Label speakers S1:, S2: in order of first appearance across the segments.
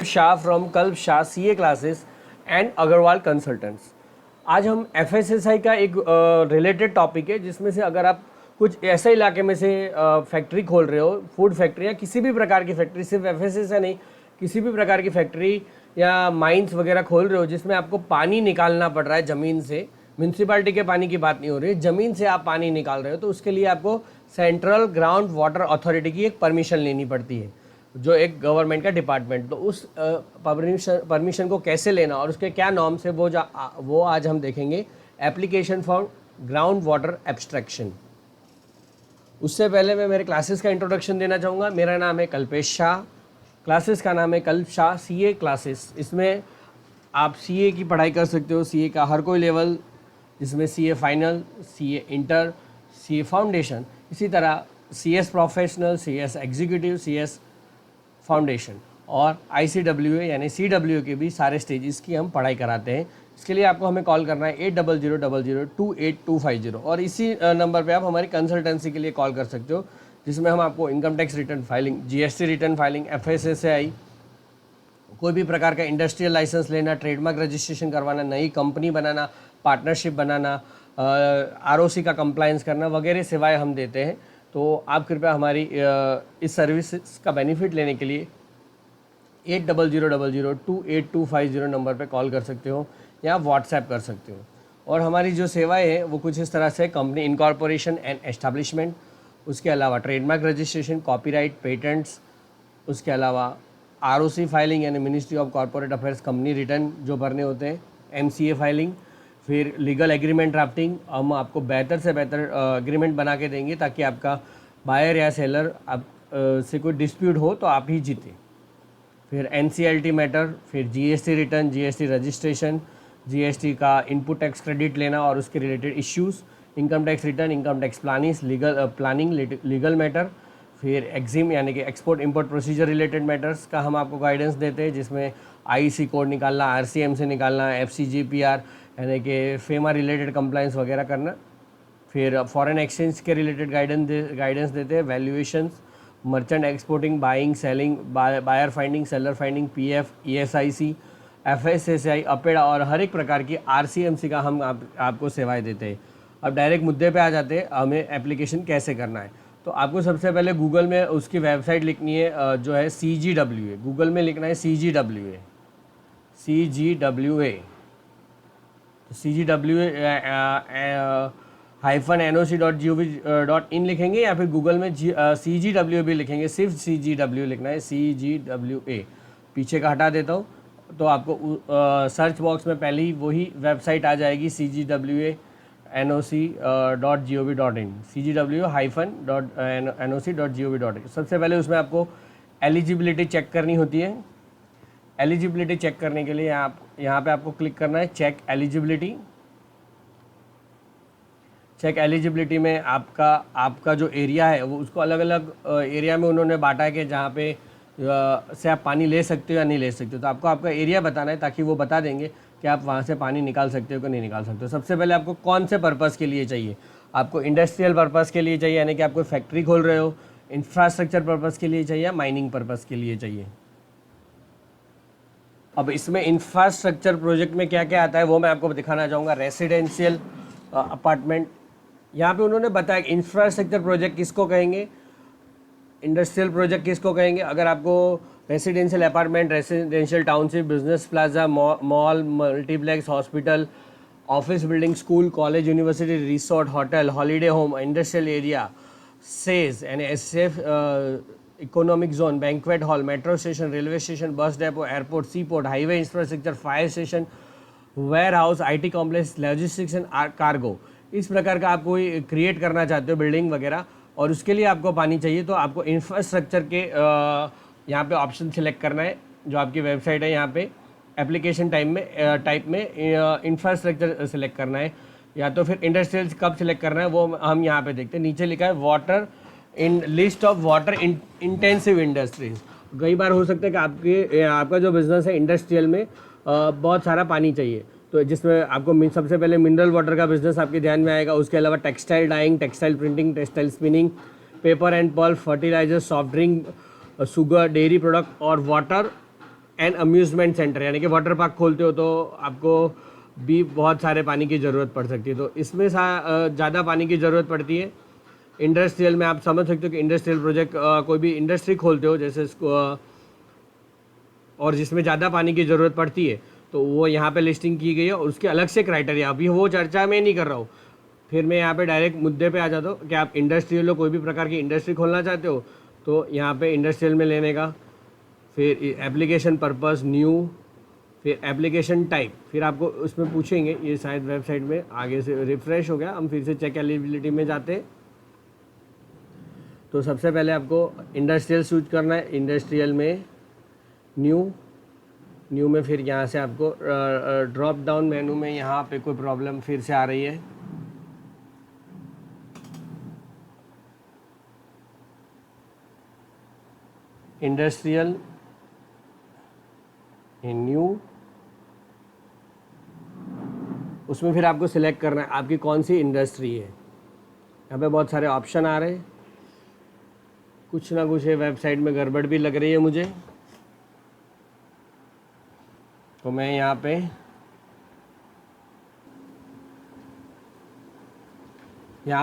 S1: Shah from Kalp Shah CA classes and Agarwal consultants. आज हम FSSI का एक रिलेटेड टॉपिक है, जिसमें से अगर आप कुछ ऐसे इलाके में से फैक्ट्री खोल रहे हो, फूड फैक्ट्री या किसी भी प्रकार की फैक्ट्री, सिर्फ एफएसएसआई नहीं, किसी भी प्रकार की फैक्ट्री या माइंस वगैरह खोल रहे हो जिसमें आपको पानी निकालना पड़ रहा है ज़मीन से, म्यूनसिपालिटी के पानी की बात नहीं हो रही है, ज़मीन से आप पानी निकाल रहे हो, तो उसके लिए आपको सेंट्रल ग्राउंड वाटर अथॉरिटी की एक परमिशन लेनी पड़ती है, जो एक गवर्नमेंट का डिपार्टमेंट। तो उस परमिशन को कैसे लेना और उसके क्या नॉर्म्स है वो आज हम देखेंगे। Application for ground water abstraction. उससे पहले मैं मेरे क्लासेस का इंट्रोडक्शन देना चाहूँगा। मेरा नाम है कल्पेश शाह, क्लासेस का नाम है कल्प शाह सीए क्लासेस। इसमें आप सीए की पढ़ाई कर सकते हो, सीए का हर कोई लेवल, जिसमें CA final, CA inter, CA foundation, इसी तरह CS professional, CS executive, CS foundation और ICWA यानी CWA के भी सारे स्टेजेस की हम पढ़ाई कराते हैं। इसके लिए आपको हमें कॉल करना है 800000285250 और इसी नंबर पे आप हमारी कंसल्टेंसी के लिए कॉल कर सकते हो, जिसमें हम आपको income tax return filing, GST return filing, FSSAI, कोई भी प्रकार का इंडस्ट्रियल लाइसेंस लेना, ट्रेडमार्क रजिस्ट्रेशन करवाना, नई कंपनी बनाना, पार्टनरशिप बनाना, ROC का कंप्लायंस करना वगैरह सेवाएं हम देते हैं। तो आप कृपया हमारी इस सर्विस का बेनिफिट लेने के लिए 800000285250 नंबर पे कॉल कर सकते हो या व्हाट्सएप कर सकते हो। और हमारी जो सेवाएं हैं वो कुछ इस तरह से: कंपनी इनकॉर्पोरेशन एंड एस्टैब्लिशमेंट, उसके अलावा ट्रेडमार्क रजिस्ट्रेशन, कॉपीराइट, पेटेंट्स, उसके अलावा ROC फाइलिंग यानी ministry of corporate affairs company return जो भरने होते हैं, MCA फाइलिंग, फिर लीगल एग्रीमेंट ड्राफ्टिंग। हम आपको बेहतर से बेहतर एग्रीमेंट बना के देंगे ताकि आपका बायर या सेलर आप से कोई डिस्प्यूट हो तो आप ही जीते। फिर NCLT मैटर, फिर GST return, GST registration, GST का इनपुट टैक्स क्रेडिट लेना और उसके related issues, income tax return, income tax planning, legal matter, फिर एग्जिम यानी कि export import procedure related matters का हम आपको गाइडेंस देते हैं, जिसमें IEC कोड निकालना, RCM से निकालना, FCGPR यानी कि फेमा रिलेटेड कंप्लाइंस वगैरह करना। फिर फॉरेन एक्सचेंज के रिलेटेड गाइडेंस देते हैं, valuations, merchant exporting, buying, selling, buyer finding, seller finding, PF, ESIC, FSSAI, APEDA और हर एक प्रकार की RCMC का हम आपको सेवाएं देते हैं। अब डायरेक्ट मुद्दे पे आ जाते हैं, हमें एप्लीकेशन कैसे करना है। तो आपको सबसे पहले गूगल में उसकी वेबसाइट लिखनी है, जो है CGWA। गूगल में लिखना है CGWA, CGWA -noc.gov.in लिखेंगे या फिर गूगल में CGWA भी लिखेंगे, सिर्फ CGWA लिखना है, CGWA। पीछे का हटा देता हूँ तो आपको सर्च बॉक्स में पहले ही वही वेबसाइट आ जाएगी, CGWA noc.gov.in, CGWA-noc.gov.in। सबसे पहले उसमें आपको एलिजिबिलिटी चेक करनी होती है। एलिजिबिलिटी चेक करने के लिए आप यहाँ पे आपको क्लिक करना है चेक एलिजिबिलिटी। चेक एलिजिबिलिटी में आपका जो एरिया है वो उसको अलग अलग एरिया में उन्होंने बांटा है कि जहाँ पे से आप पानी ले सकते हो या नहीं ले सकते हो। तो आपको आपका एरिया बताना है ताकि वो बता देंगे कि आप वहाँ से पानी निकाल सकते हो कि नहीं निकाल सकते हो। सबसे पहले आपको कौन से पर्पज़ के लिए चाहिए। आपको इंडस्ट्रियल पर्पज़ के लिए चाहिए, यानी कि आप कोई फैक्ट्री खोल रहे हो, इंफ्रास्ट्रक्चर पर्पज़ के लिए चाहिए या माइनिंग पर्पज़ के लिए चाहिए। अब इसमें इंफ्रास्ट्रक्चर प्रोजेक्ट में क्या क्या आता है वो मैं आपको दिखाना चाहूँगा। रेसिडेंशियल अपार्टमेंट, यहाँ पे उन्होंने बताया कि इंफ्रास्ट्रक्चर प्रोजेक्ट किसको कहेंगे, इंडस्ट्रियल प्रोजेक्ट किसको कहेंगे। अगर आपको residential apartment, residential township, business plaza, mall, multiplex, hospital, office building, school, college, university, resort, hotel, holiday home, industrial area, SEZ यानी SF economic zone, banquet hall, metro station, railway station, bus depot, airport, sea port, highway infrastructure, fire station, warehouse, IT complex, logistics and cargo, इस प्रकार का आप कोई create करना चाहते हो building वगैरह और उसके लिए आपको पानी चाहिए, तो आपको इंफ्रास्ट्रक्चर के यहाँ पे ऑप्शन सिलेक्ट करना है, जो आपकी वेबसाइट है। यहाँ पे एप्लीकेशन टाइप में इंफ्रास्ट्रक्चर सिलेक्ट करना है, या तो फिर इंडस्ट्रियल कब सिलेक्ट करना है वो हम यहाँ पे देखते हैं। नीचे लिखा है water in list of water intensive industries. कई बार हो सकता है कि आपका जो बिजनेस है इंडस्ट्रियल में बहुत सारा पानी चाहिए, तो जिसमें आपको सबसे पहले मिनरल वाटर का बिजनेस आपके ध्यान में आएगा। उसके अलावा textile dyeing, textile printing, textile spinning, paper and pulp, fertiliser, soft drink, sugar, dairy product और वाटर एंड अम्यूज़मेंट सेंटर, यानी कि वाटर पार्क खोलते हो तो आपको भी बहुत सारे पानी की ज़रूरत पड़ सकती है, तो इसमें ज़्यादा पानी की ज़रूरत पड़ती है। इंडस्ट्रियल में आप समझ सकते हो कि इंडस्ट्रियल प्रोजेक्ट कोई भी इंडस्ट्री खोलते हो जैसे और जिसमें ज़्यादा पानी की ज़रूरत पड़ती है तो वो यहाँ पे लिस्टिंग की गई है, और उसके अलग से क्राइटेरिया, अभी वो चर्चा मैं नहीं कर रहा हूँ। फिर मैं यहाँ पे डायरेक्ट मुद्दे पे आ जाता हूँ कि आप इंडस्ट्रियल हो, कोई भी प्रकार की इंडस्ट्री खोलना चाहते हो तो यहाँ पे इंडस्ट्रियल में लेने का। फिर एप्लीकेशन पर्पस न्यू, फिर एप्लीकेशन टाइप, फिर आपको उसमें पूछेंगे, ये शायद वेबसाइट में आगे से रिफ्रेश हो गया, हम फिर से चेक एलिजिबिलिटी में जाते हैं। तो सबसे पहले आपको इंडस्ट्रियल चूज करना है, इंडस्ट्रियल में न्यू में फिर यहाँ से आपको ड्रॉप डाउन मेनू में यहाँ पे कोई प्रॉब्लम फिर से आ रही है, इंडस्ट्रियल न्यू, उसमें फिर आपको सिलेक्ट करना है आपकी कौन सी इंडस्ट्री है। यहाँ पे बहुत सारे ऑप्शन आ रहे हैं, कुछ ना कुछ ये वेबसाइट में गड़बड़ भी लग रही है मुझे, तो मैं यहाँ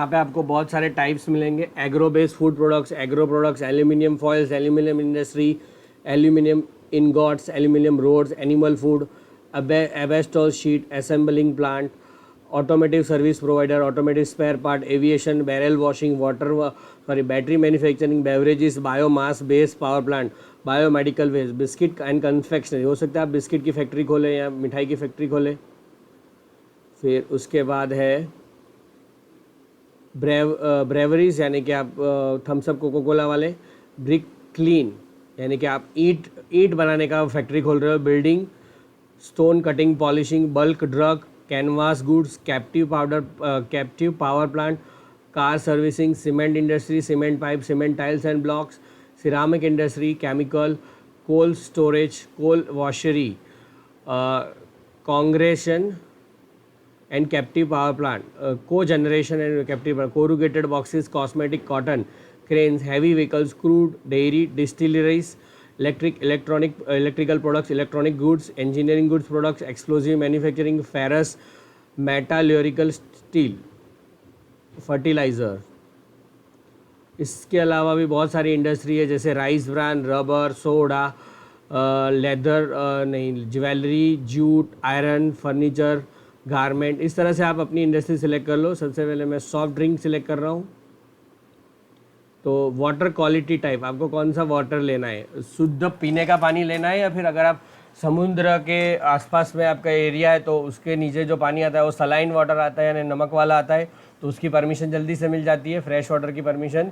S1: पे आपको बहुत सारे टाइप्स मिलेंगे, agro based food products, agro products, aluminium foils, aluminium industry, aluminium ingots, aluminium rods, animal food, asbestos sheet assembling plant, automotive service provider, automotive spare part, aviation, barrel washing, battery manufacturing, beverages, biomass based power plant, biomedical waste, biscuit and confectionery, हो सकता है आप biscuit की factory खोलें या मिठाई की factory खोलें। फिर उसके बाद है ब्रेवरीज, यानी कि आप थम्सअप कोको कोला वाले, ब्रिक क्लीन, यानी कि आप ईट बनाने का फैक्ट्री खोल रहे हो, building, stone cutting polishing, bulk drug, canvas goods, captive power plant, car servicing, cement industry, cement pipe, cement tiles and blocks, ceramic industry, chemical, coal storage, coal washery, cogeneration and captive power plant, cogeneration and captive, corrugated boxes, cosmetic, cotton, cranes, heavy vehicles, crude, dairy, distilleries, electrical products, electronic goods, engineering goods products, explosive manufacturing, ferrous, metallurgical steel, fertiliser. इसके अलावा भी बहुत सारी industry है जैसे rice brand, rubber, soda, leather, jewellery, jute, iron, furniture, garment. इस तरह से आप अपनी इंडस्ट्री सिलेक्ट कर लो। सबसे पहले मैं सॉफ्ट ड्रिंक सिलेक्ट कर रहा हूँ। तो वाटर क्वालिटी टाइप, आपको कौन सा वाटर लेना है, शुद्ध पीने का पानी लेना है, या फिर अगर आप समुद्र के आसपास में आपका एरिया है तो उसके नीचे जो पानी आता है वो सलाइन वाटर आता है यानी नमक वाला आता है, तो उसकी परमिशन जल्दी से मिल जाती है। फ्रेश वाटर की परमिशन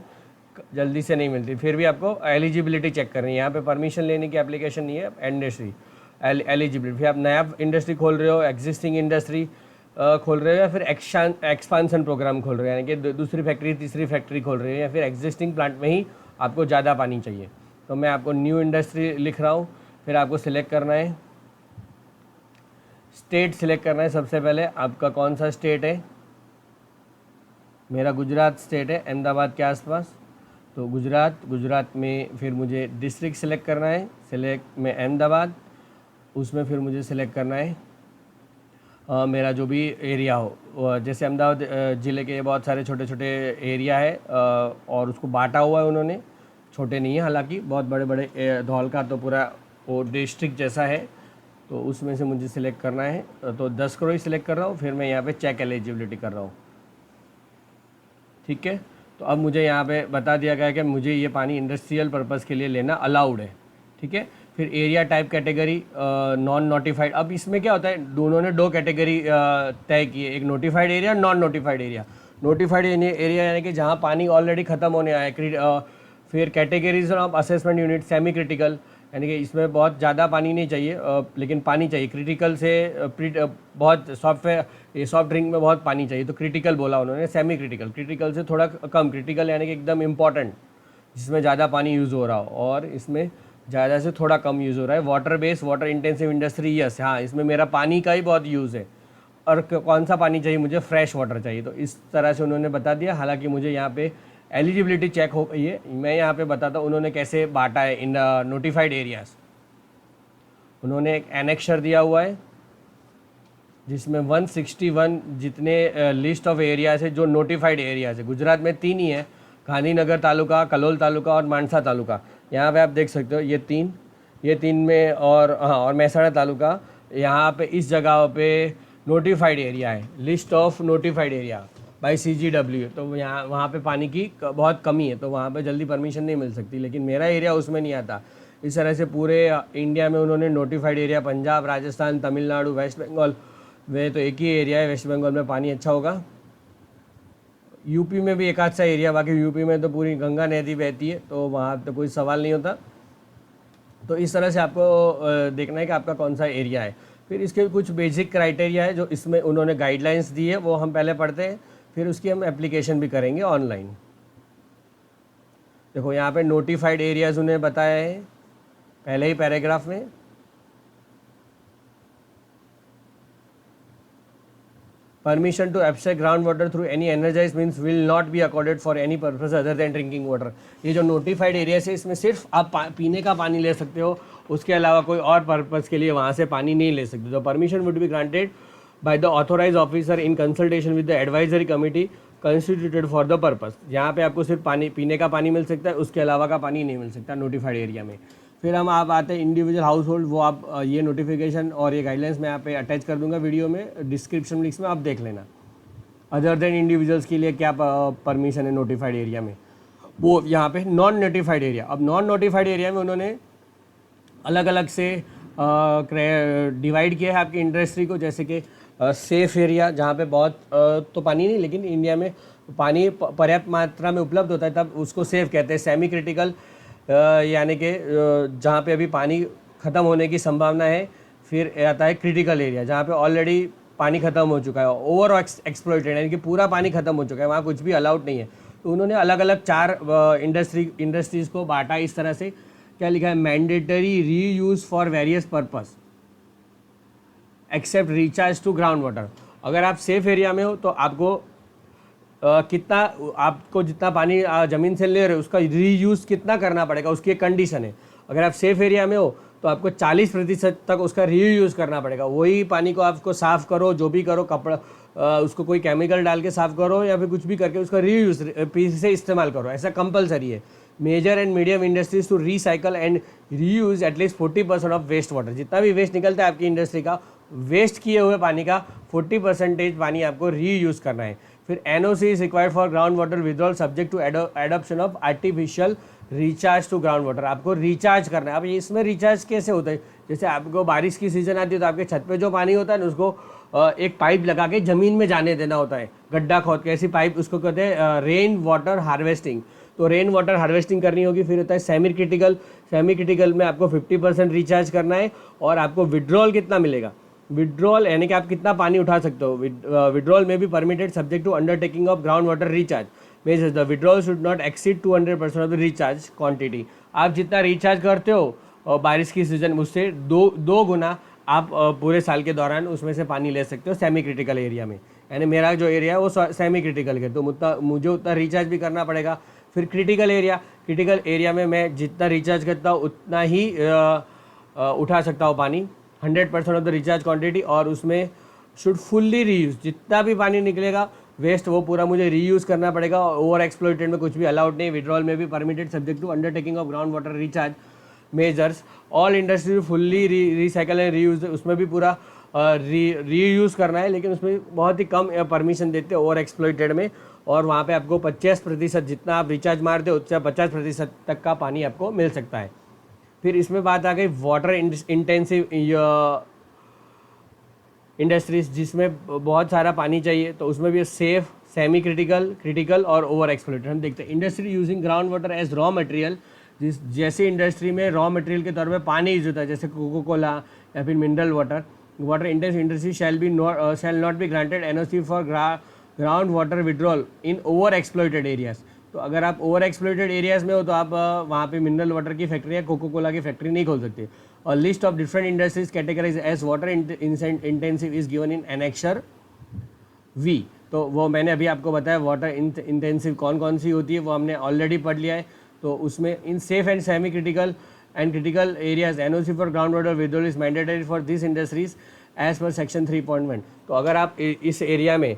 S1: जल्दी से नहीं मिलती। फिर भी आपको एलिजिबिलिटी चेक करनी है, यहाँ पे परमिशन लेने की एप्लीकेशन नहीं है, इंडस्ट्री एलिजिबिलिटी। फिर आप नया इंडस्ट्री खोल रहे हो, एग्जिस्टिंग इंडस्ट्री खोल रहे हो, या फिर एक्सपांसन प्रोग्राम खोल रहे हो, यानी कि दूसरी फैक्ट्री तीसरी फैक्ट्री खोल रहे हो, या फिर एग्जिस्टिंग प्लांट में ही आपको ज़्यादा पानी चाहिए। तो मैं आपको न्यू इंडस्ट्री लिख रहा हूँ। फिर आपको सिलेक्ट करना है, स्टेट सिलेक्ट करना है। सबसे पहले आपका कौन सा स्टेट है, मेरा गुजरात स्टेट है, अहमदाबाद के आसपास। तो गुजरात में फिर मुझे डिस्ट्रिक्ट सिलेक्ट करना है, सिलेक्ट में अहमदाबाद। उसमें फिर मुझे सिलेक्ट करना है मेरा जो भी एरिया हो, जैसे अहमदाबाद ज़िले के बहुत सारे छोटे छोटे एरिया है और उसको बांटा हुआ है उन्होंने, छोटे नहीं है हालांकि, बहुत बड़े बड़े। धौलका तो पूरा वो डिस्ट्रिक्ट जैसा है, तो उसमें से मुझे सिलेक्ट करना है। तो 10 करोड़ ही सिलेक्ट कर रहा हूँ। फिर मैं यहाँ पे चेक एलिजिबिलिटी कर रहा हूँ, ठीक है। तो अब मुझे यहाँ पे बता दिया गया है कि मुझे ये पानी इंडस्ट्रियल पर्पज़ के लिए लेना अलाउड है, ठीक है। फिर area type category non notified. अब इसमें क्या होता है, दोनों ने 2 कैटेगरी तय की है, एक notified area, non notified area. Notified area यानी कि जहाँ पानी ऑलरेडी ख़त्म होने आया है। फिर categories of assessment unit, semi critical, यानी कि इसमें बहुत ज़्यादा पानी नहीं चाहिए लेकिन पानी चाहिए। क्रिटिकल से बहुत सॉफ्ट ड्रिंक में बहुत पानी चाहिए, तो क्रिटिकल बोला उन्होंने। सेमी क्रिटिकल, क्रिटिकल से थोड़ा कम, क्रिटिकल यानी कि एकदम इम्पॉर्टेंट, जिसमें ज़्यादा पानी यूज़ हो रहा हो, और इसमें ज़्यादा से थोड़ा कम यूज़ हो रहा है। Water based, water intensive industry, yes, हाँ, इसमें मेरा पानी का ही बहुत यूज़ है। और कौन सा पानी चाहिए, मुझे फ्रेश वाटर चाहिए। तो इस तरह से उन्होंने बता दिया। हालांकि मुझे यहाँ पे एलिजिबिलिटी चेक हो गई है। मैं यहाँ पे बताता हूँ उन्होंने कैसे बांटा है इन नोटिफाइड एरियाज़। उन्होंने एक एनेक्शर दिया हुआ है जिसमें 161 जितने लिस्ट ऑफ एरियाज है जो नोटिफाइड एरियाज है। गुजरात में 3 ही है, गांधीनगर तालुका, कलोल तालुका और मानसा तालुका। यहाँ पे आप देख सकते हो ये तीन में, और हाँ, और महसाणा तालुका। यहाँ पे इस जगह पे नोटिफाइड एरिया है, list of notified area bye CGW। तो यहाँ वहाँ पे पानी की बहुत कमी है, तो वहाँ पे जल्दी परमिशन नहीं मिल सकती, लेकिन मेरा एरिया उसमें नहीं आता। इस तरह से पूरे इंडिया में उन्होंने notified area, Punjab, Rajasthan, Tamil Nadu, west Bengal, वे तो एक ही एरिया है, वेस्ट बंगाल में पानी अच्छा होगा। यूपी में भी एक आध सा एरिया, बाकी यूपी में तो पूरी गंगा नदी बहती है, तो वहाँ तो कोई सवाल नहीं होता। तो इस तरह से आपको देखना है कि आपका कौन सा एरिया है। फिर इसके कुछ बेसिक क्राइटेरिया है जो इसमें उन्होंने गाइडलाइंस दी है, वो हम पहले पढ़ते हैं, फिर उसकी हम एप्लीकेशन भी करेंगे ऑनलाइन। देखो यहाँ पे नोटिफाइड एरियाज उन्हें बताया है पहले ही पैराग्राफ में। Permission to abstract ground water through any energise means will not be accorded for any purpose other than drinking water. ये जो नोटिफाइड एरिया है इसमें सिर्फ आप पीने का पानी ले सकते हो, उसके अलावा कोई और पर्पज़ के लिए वहाँ से पानी नहीं ले सकते। तो permission would be granted by the authorise officer in consultation with the advisory committee constituted for the purpose. यहाँ पे आपको सिर्फ पानी, पीने का पानी मिल सकता है, उसके अलावा का पानी नहीं मिल सकता नोटिफाइड एरिया में। फिर हम आप आते हैं इंडिविजुअल हाउस होल्ड, वो आप ये नोटिफिकेशन और ये गाइडलाइंस मैं यहाँ पे अटैच कर दूंगा वीडियो में, डिस्क्रिप्शन लिंक्स में आप देख लेना। अदर देन इंडिविजुअल्स के लिए क्या परमिशन है नोटिफाइड एरिया में, वो यहाँ पे नॉन नोटिफाइड एरिया। अब नॉन नोटिफाइड एरिया में उन्होंने अलग अलग से डिवाइड किया है आपकी इंडस्ट्री को, जैसे कि सेफ एरिया जहाँ पे बहुत तो पानी नहीं, लेकिन इंडिया में पानी पर्याप्त मात्रा में उपलब्ध होता है, तब उसको सेफ कहते हैं। सेमी क्रिटिकल यानी कि जहाँ पे अभी पानी ख़त्म होने की संभावना है। फिर आता है क्रिटिकल एरिया जहाँ पे ऑलरेडी पानी ख़त्म हो चुका है, ओवर एक्सप्लॉइटेड यानी कि पूरा पानी ख़त्म हो चुका है, वहाँ कुछ भी अलाउड नहीं है। तो उन्होंने अलग अलग 4 इंडस्ट्रीज़ को बांटा इस तरह से। क्या लिखा है, mandatory reuse for various purpose except recharge to ground water. अगर आप सेफ एरिया में हो तो आपको आपको जितना पानी ज़मीन से ले रहे हो उसका रीयूज़ कितना करना पड़ेगा, उसकी एक कंडीशन है। अगर आप सेफ एरिया में हो तो आपको 40% तक उसका रीयूज़ करना पड़ेगा। वही पानी को आपको साफ़ करो, जो भी करो, कपड़ा उसको कोई केमिकल डाल के साफ़ करो या फिर कुछ भी करके उसका रीयूज़ फिर से इस्तेमाल करो, ऐसा कंपलसरी है। Major and medium industries to recycle and reuse at least 40% of waste water. जितना भी वेस्ट निकलता है आपकी इंडस्ट्री का, वेस्ट किए हुए पानी का 40% पानी आपको रीयूज़ करना है। फिर NOC is required for ground water withdrawal subject to adoption of artificial recharge to ground water. आपको रिचार्ज करना है। अब इसमें रिचार्ज कैसे होता है, जैसे आपको बारिश की सीज़न आती है तो आपके छत पे जो पानी होता है ना, उसको एक पाइप लगा के ज़मीन में जाने देना होता है, गड्ढा खोद के। ऐसी पाइप, उसको कहते हैं रेन वाटर हार्वेस्टिंग। तो रेन वाटर हार्वेस्टिंग करनी होगी। फिर होता है सेमी क्रिटिकल में आपको 50% रिचार्ज करना है। और आपको विड्रॉल कितना मिलेगा, विड्रॉल यानी कि आप कितना पानी उठा सकते हो। विड्रॉल में भी permitted subject to undertaking of ground water recharge means the withdrawal should not exceed 200% of the recharge quantity. आप जितना रिचार्ज करते हो और बारिश की सीजन, उससे दो गुना आप पूरे साल के दौरान उसमें से पानी ले सकते हो सेमी क्रिटिकल एरिया में। यानी मेरा जो एरिया है वो सेमी क्रिटिकल है, तो मुझे उतना रिचार्ज भी करना पड़ेगा। फिर क्रिटिकल एरिया में मैं जितना रिचार्ज करता हूँ उतना ही उठा सकता हूँ पानी, 100% ऑफ द रिचार्ज क्वांटिटी। और उसमें शुड फुल्ली रीयूज, जितना भी पानी निकलेगा वेस्ट वो पूरा मुझे रीयूज़ करना पड़ेगा। ओवर एक्सप्लॉइटेड में कुछ भी अलाउड नहीं। विड्रॉल में भी permitted subject to undertaking of ground water recharge measures. All industry fully recycle and reuse, उसमें भी पूरा रीयूज़ करना है, लेकिन उसमें बहुत ही कम परमिशन देते हैं ओवर एक्सप्लॉइटेड में। और वहाँ पे आपको 50% जितना आप रिचार्ज मारते हो उससे 50% तक का पानी आपको मिल सकता है। फिर इसमें बात आ गई वाटर इंटेंसिव इंडस्ट्रीज, जिसमें बहुत सारा पानी चाहिए, तो उसमें भी सेफ, सेमी क्रिटिकल और ओवर एक्सप्लॉइटेड। हम देखते हैं industry using ground water as raw material. जैसे इंडस्ट्री में रॉ मटेरियल के तौर पे पानी यूज होता है, जैसे कोको कोला या फिर mineral water intensive industry shall not be granted NOC for ground water withdrawal in over exploited areas. तो अगर आप ओवर एक्सप्लॉइटेड एरियाज में हो तो आप वहाँ पे मिनरल वाटर की फैक्ट्री या कोको कोला की फैक्ट्री नहीं खोल सकते। और list of different industries categorise as water intensive is given in annexure V। तो वो मैंने अभी आपको बताया वाटर इंटेंसिव कौन कौन सी होती है, वो हमने ऑलरेडी पढ़ लिया है। तो उसमें in safe and semi critical and critical areas. NOC for groundwater withdrawal is mandatory for these industries as per section 3.1. तो अगर आप इस एरिया में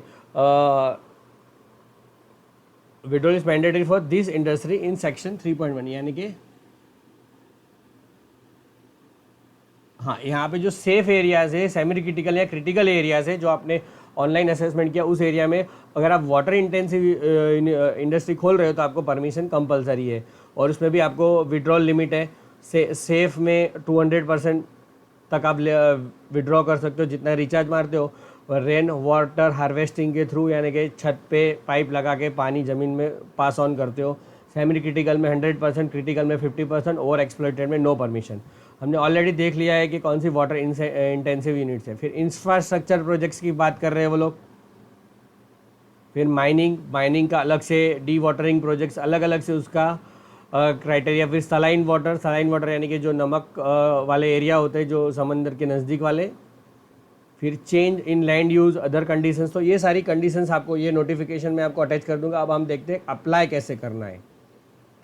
S1: withdrawal is mandatory for this industry in section 3.1, यानी कि हाँ, यहाँ पे जो सेफ एरियाज़ है, सेमी क्रिटिकल या क्रिटिकल एरियाज़ है जो आपने ऑनलाइन असेसमेंट किया, उस एरिया में अगर आप वाटर इंटेंसिव इंडस्ट्री खोल रहे हो तो आपको परमिशन कंपलसरी है, और उसमें भी आपको विड्रॉल लिमिट है। सेफ में 200% तक आप विड्रॉ कर सकते हो जितना रिचार्ज मारते हो। रेन वाटर हार्वेस्टिंग के थ्रू, यानी कि छत पे पाइप लगा के पानी ज़मीन में पास ऑन करते हो। सेमी क्रिटिकल में 100%, क्रिटिकल में 50%, और एक्सप्लॉइटेड में नो परमिशन। हमने ऑलरेडी देख लिया है कि कौन सी वाटर इंटेंसिव यूनिट्स है। फिर इंफ्रास्ट्रक्चर प्रोजेक्ट्स की बात कर रहे हैं वो लोग। फिर माइनिंग का अलग से, डी वाटरिंग प्रोजेक्ट्स अलग अलग से उसका क्राइटेरिया। फिर सलाइन वाटर यानी कि जो नमक वाले एरिया होते हैं जो समंदर के नज़दीक वाले। फिर change in land use, other conditions. तो ये सारी कंडीशंस आपको ये नोटिफिकेशन में आपको अटैच कर दूंगा। अब हम देखते हैं अप्लाई कैसे करना है।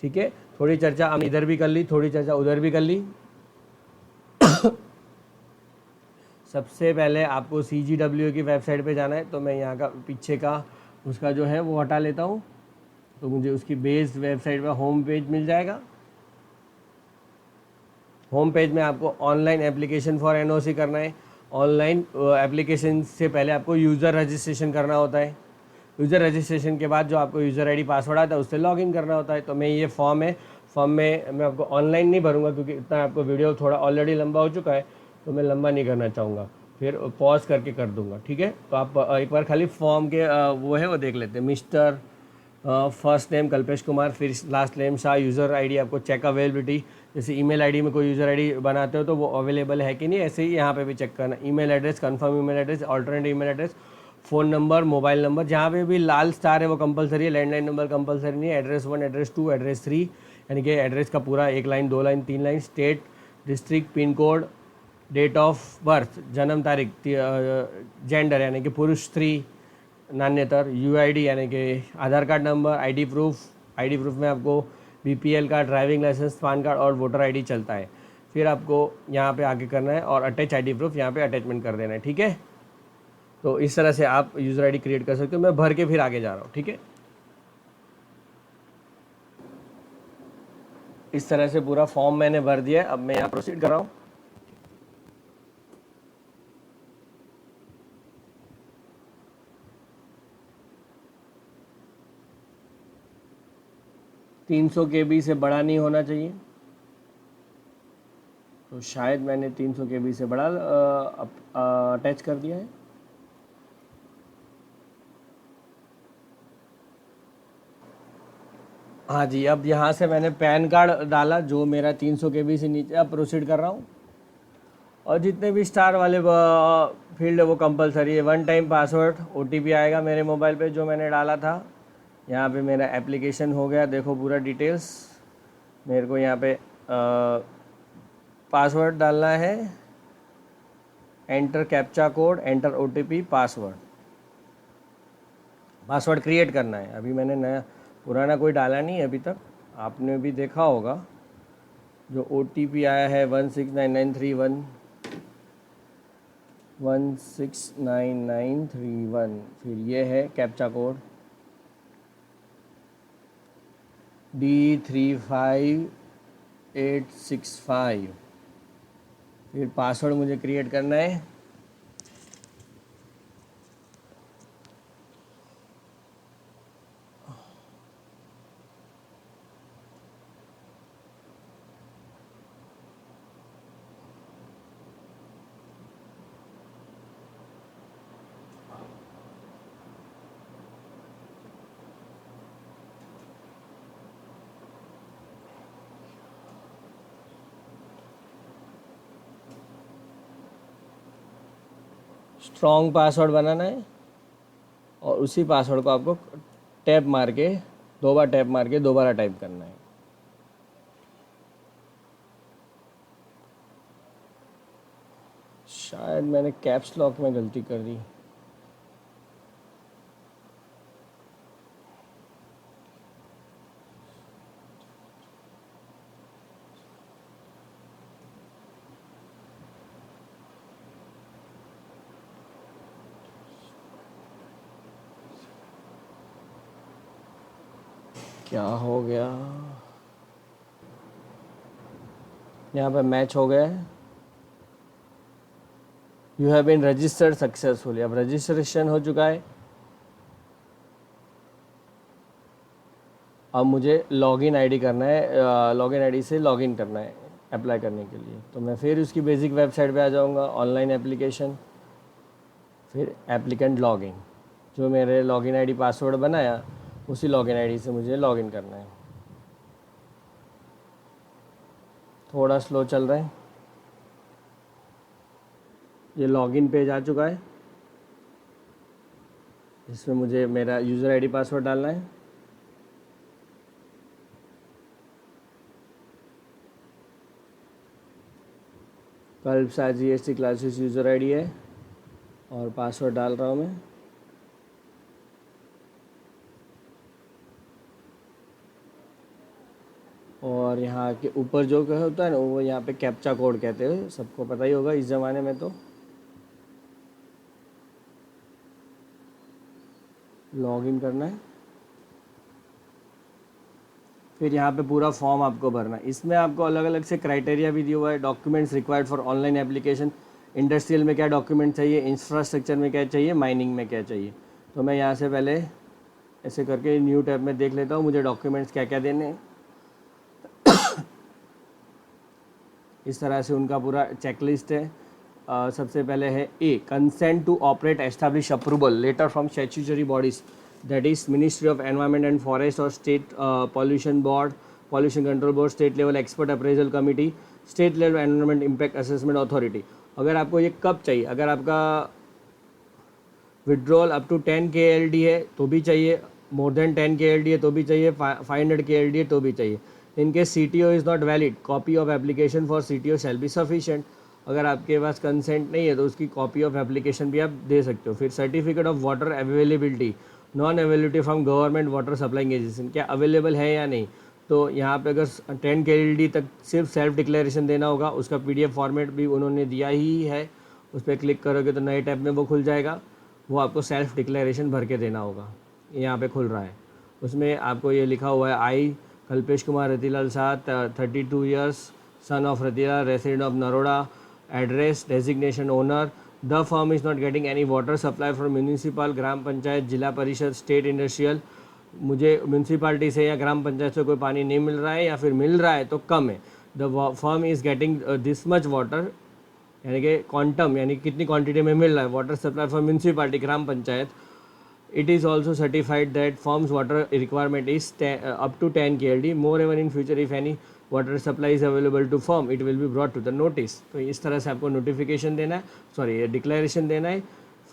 S1: ठीक है, थोड़ी चर्चा हमने इधर भी कर ली, थोड़ी चर्चा उधर भी कर ली। सबसे पहले आपको CGW की वेबसाइट पे जाना है, तो मैं यहाँ का पीछे का उसका जो है वो हटा लेता हूँ, तो मुझे उसकी बेस्ड वेबसाइट पर होम पेज मिल जाएगा। होम पेज में आपको ऑनलाइन एप्लीकेशन फॉर NOC करना है। ऑनलाइन एप्लीकेशन से पहले आपको यूज़र रजिस्ट्रेशन करना होता है। यूज़र रजिस्ट्रेशन के बाद जो आपको यूज़र ID पासवर्ड आता है उससे लॉगिन करना होता है। तो मैं ये फॉर्म में मैं आपको ऑनलाइन नहीं भरूंगा क्योंकि इतना आपको वीडियो थोड़ा ऑलरेडी लंबा हो चुका है, तो मैं लंबा नहीं करना चाहूँगा, फिर पॉज करके कर दूंगा। ठीक है, तो आप एक बार खाली फॉर्म के वो है वो देख लेते हैं। Mister first name Kalpesh Kumar, फिर last name Shah, user ID आपको चेक अवेलेबिलिटी, जैसे ईमेल ID में कोई यूज़र ID बनाते हो तो वो अवेलेबल है कि नहीं, ऐसे ही यहाँ पे भी चेक करना। Email address, confirm email address, alternate email address, phone number, mobile number, जहाँ पे भी लाल स्टार है वो कंपलसरी है। लैंडलाइन नंबर कंपलसरी नहीं है। एड्रेस 1, एड्रेस 2, एड्रेस 3, यानी कि एड्रेस का पूरा 1 line, 2 line, 3 line. State, district, pin code, date of birth, जन्म तारीख, जेंडर यानी कि पुरुष स्त्री, नान्यतर, UID यानी कि आधार कार्ड नंबर, ID प्रूफ में आपको BPL का, ड्राइविंग लाइसेंस, पैन कार्ड और वोटर ID चलता है। फिर आपको यहाँ पे आगे करना है और अटैच ID प्रूफ यहाँ पे अटैचमेंट कर देना है। ठीक है, तो इस तरह से आप यूज़र ID क्रिएट कर सकते हो। मैं भर के फिर आगे जा रहा हूँ। ठीक है, इस तरह से पूरा फॉर्म मैंने भर दिया है। अब मैं यहाँ प्रोसीड कर रहा हूँ। $300 KB से बड़ा नहीं होना चाहिए, तो शायद मैंने 300 KB से बड़ा अटैच कर दिया है। हाँ जी, अब यहाँ से मैंने पैन कार्ड डाला जो मेरा 300 KB से नीचे। अब प्रोसीड कर रहा हूँ, और जितने भी स्टार वाले फील्ड है वो कंपलसरी है। 1 टाइम पासवर्ड, OTP आएगा मेरे मोबाइल पे जो मैंने डाला था। यहाँ पे मेरा एप्लीकेशन हो गया, देखो पूरा डिटेल्स। मेरे को यहाँ पे पासवर्ड डालना है, enter captcha code, enter OTP, password create करना है। अभी मैंने नया पुराना कोई डाला नहीं है अभी तक, आपने भी देखा होगा। जो OTP आया है 169931, 169931, फिर ये है कैप्चा कोड D35865। फिर पासवर्ड मुझे क्रिएट करना है। स्ट्रॉन्ग पासवर्ड बनाना है, और उसी पासवर्ड को आपको टैप मार के, 2 बार टैप मार के दोबारा टाइप करना है। शायद मैंने कैप्स लॉक में गलती कर दी। क्या हो गया, यहाँ पे मैच हो गया है। You have been registered successfully, अब रजिस्ट्रेशन हो चुका है। अब मुझे लॉगिन आईडी करना है, लॉगिन आईडी से लॉगिन करना है अप्लाई करने के लिए। तो मैं फिर उसकी बेसिक वेबसाइट पे आ जाऊँगा, ऑनलाइन एप्लीकेशन, फिर एप्लीकेंट लॉगिन। जो मेरे लॉगिन आईडी पासवर्ड बनाया उसी लॉगिन आईडी से मुझे लॉगिन करना है। थोड़ा स्लो चल रहा है। ये लॉगिन पेज आ चुका है, इसमें मुझे मेरा यूज़र आईडी पासवर्ड डालना है। कल्पसा GST क्लासेस यूज़र आईडी है और पासवर्ड डाल रहा हूँ मैं। और यहाँ के ऊपर जो क्या होता है ना, वो यहाँ पे कैप्चा कोड कहते हैं, सबको पता ही होगा इस ज़माने में। तो लॉगिन करना है, फिर यहाँ पे पूरा फॉर्म आपको भरना है। इसमें आपको अलग अलग से क्राइटेरिया भी दिया हुआ है। Documents required for online application, industrial में क्या डॉक्यूमेंट चाहिए, इंफ्रास्ट्रक्चर में क्या चाहिए, माइनिंग में क्या चाहिए। तो मैं यहाँ से पहले ऐसे करके न्यू टैब में देख लेता हूँ मुझे डॉक्यूमेंट्स क्या क्या देने हैं। इस तरह से उनका पूरा चेकलिस्ट है। सबसे पहले है A, consent to operate establish approval letter from statutory bodies, that is ministry of environment and forest और state pollution board, pollution control board, state level expert appraisal committee, state level environment impact assessment authority. अगर आपको ये कब चाहिए, अगर आपका withdrawal up to 10 KLD है तो भी चाहिए, मोर देन 10 KLD है तो भी चाहिए, 500 KLD है तो भी चाहिए। In case CTO is not valid, copy of application for CTO shall be sufficient. अगर आपके पास कंसेंट नहीं है तो उसकी कॉपी ऑफ एप्लीकेशन भी आप दे सकते हो। फिर certificate of water availability, non availability from government water supplying agency, क्या अवेलेबल है या नहीं। तो यहाँ पे अगर 10 KLD तक सिर्फ सेल्फ डिक्लेरेशन देना होगा, उसका PDF फॉर्मेट भी उन्होंने दिया ही है। उस पर क्लिक करोगे तो नए टैब में वो खुल जाएगा, वो आपको सेल्फ डिक्लेरेशन भर के देना होगा। यहाँ पे खुल रहा है, उसमें आपको ये लिखा हुआ है, I Kalpesh Kumar Ratilal Shah, 32 years, son of Ratilal, resident of Naroda, address, designation owner, the firm is not getting any water supply from municipal, gram panchayat, zila parishad, state industrial. मुझे म्यूनसिपालिटी से या ग्राम पंचायत से कोई पानी नहीं मिल रहा है या फिर मिल रहा है तो कम है। The firm is getting this much water, यानी कि क्वांटम यानी कितनी क्वांटिटी में मिल रहा है, water supply for municipality, gram panchayat. It is also certified that forms water requirement is up to 10 KLD। More ever in future if any water supply is available to form it will be brought to the notice. तो इस तरह से आपको notification देना है, sorry declaration देना है।